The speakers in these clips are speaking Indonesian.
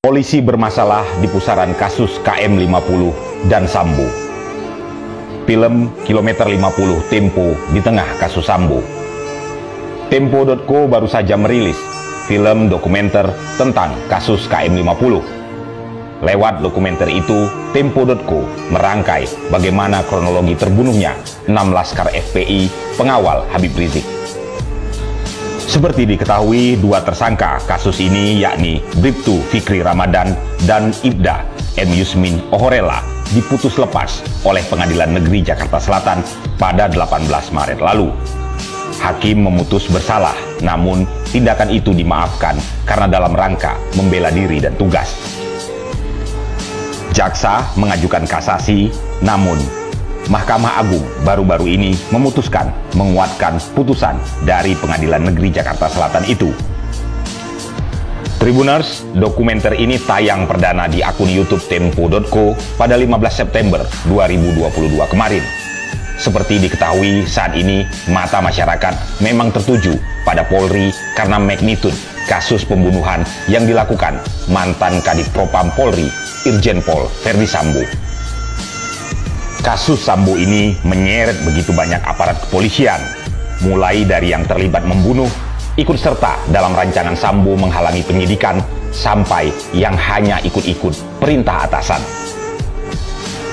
Polisi bermasalah di pusaran kasus KM50 dan Sambo. Film Kilometer 50 Tempo di tengah kasus Sambo. Tempo.co baru saja merilis film dokumenter tentang kasus KM50. Lewat dokumenter itu, Tempo.co merangkai bagaimana kronologi terbunuhnya 6 laskar FPI pengawal Habib Rizik. Seperti diketahui, dua tersangka kasus ini yakni Bribtu Fikri Ramadan dan Ibda M. Yusmin Ohorella diputus lepas oleh Pengadilan Negeri Jakarta Selatan pada 18 Maret lalu. Hakim memutus bersalah, namun tindakan itu dimaafkan karena dalam rangka membela diri dan tugas. Jaksa mengajukan kasasi, namun Mahkamah Agung baru-baru ini memutuskan menguatkan putusan dari Pengadilan Negeri Jakarta Selatan itu. Tribuners, dokumenter ini tayang perdana di akun YouTube Tempo.co pada 15 September 2022 kemarin. Seperti diketahui, saat ini mata masyarakat memang tertuju pada Polri karena magnitude kasus pembunuhan yang dilakukan mantan Kadif Propam Polri, Irjen Pol Verdi Sambo. Kasus Sambo ini menyeret begitu banyak aparat kepolisian, mulai dari yang terlibat membunuh, ikut serta dalam rancangan Sambo menghalangi penyidikan, sampai yang hanya ikut-ikut perintah atasan.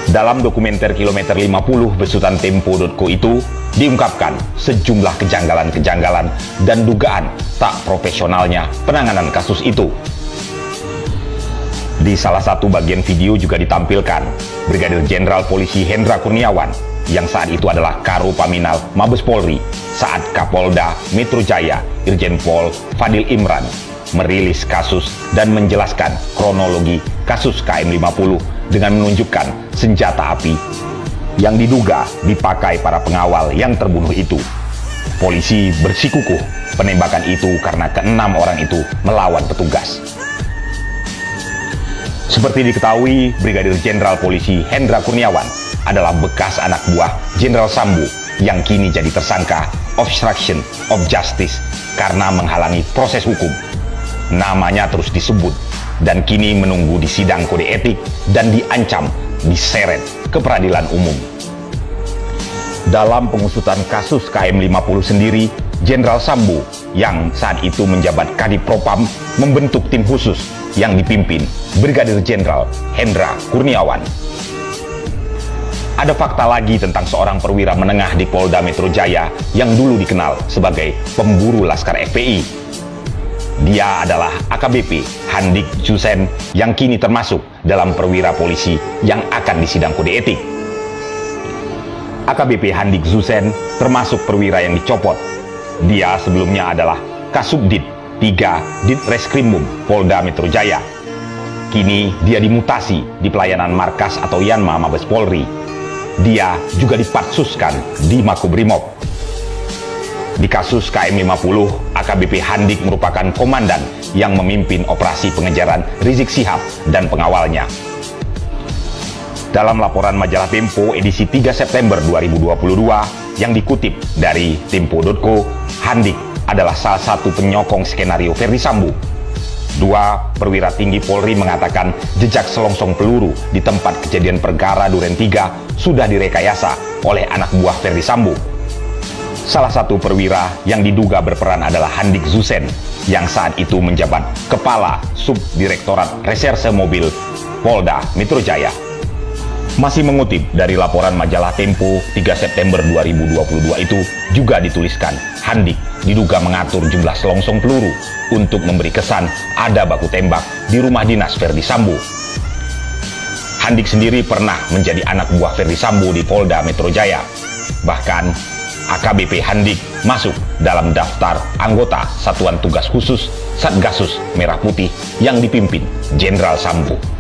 Dalam dokumenter Kilometer 50 besutan Tempo.co itu diungkapkan sejumlah kejanggalan-kejanggalan dan dugaan tak profesionalnya penanganan kasus itu. Di salah satu bagian video juga ditampilkan Brigadir Jenderal Polisi Hendra Kurniawan yang saat itu adalah Karo Paminal Mabes Polri saat Kapolda Metro Jaya Irjen Pol Fadil Imran merilis kasus dan menjelaskan kronologi kasus KM50 dengan menunjukkan senjata api yang diduga dipakai para pengawal yang terbunuh itu. Polisi bersikukuh penembakan itu karena keenam orang itu melawan petugas. Seperti diketahui, Brigadir Jenderal Polisi Hendra Kurniawan adalah bekas anak buah Jenderal Sambo yang kini jadi tersangka obstruction of justice karena menghalangi proses hukum. Namanya terus disebut dan kini menunggu di sidang kode etik dan diancam diseret ke peradilan umum. Dalam pengusutan kasus KM50 sendiri, Jenderal Sambo yang saat itu menjabat Kadif Propam membentuk tim khusus yang dipimpin Brigadir Jenderal Hendra Kurniawan. Ada fakta lagi tentang seorang perwira menengah di Polda Metro Jaya yang dulu dikenal sebagai pemburu laskar FPI. Dia adalah AKBP Handik Zusen yang kini termasuk dalam perwira polisi yang akan disidang kode etik. AKBP Handik Zusen termasuk perwira yang dicopot. Dia sebelumnya adalah Kasubdit 3 Ditreskrimum Polda Metro Jaya. Kini dia dimutasi di pelayanan markas atau Yanma Mabes Polri. Dia juga dipatsuskan di Makobrimob. Di kasus KM50, AKBP Handik merupakan komandan yang memimpin operasi pengejaran Rizik Syihab dan pengawalnya. Dalam laporan majalah Tempo edisi 3 September 2022 yang dikutip dari Tempo.co, Handik adalah salah satu penyokong skenario Verdi Sambo. Dua perwira tinggi Polri mengatakan jejak selongsong peluru di tempat kejadian perkara Duren 3 sudah direkayasa oleh anak buah Verdi Sambo. Salah satu perwira yang diduga berperan adalah Handik Zusen yang saat itu menjabat Kepala Subdirektorat Reserse Mobil Polda Metro Jaya. Masih mengutip dari laporan majalah Tempo 3 September 2022 itu juga dituliskan Handik diduga mengatur jumlah selongsong peluru untuk memberi kesan ada baku tembak di rumah dinas Verdi Sambo. Handik sendiri pernah menjadi anak buah Verdi Sambo di Polda Metro Jaya. Bahkan AKBP Handik masuk dalam daftar anggota Satuan Tugas Khusus Satgasus Merah Putih yang dipimpin Jenderal Sambo.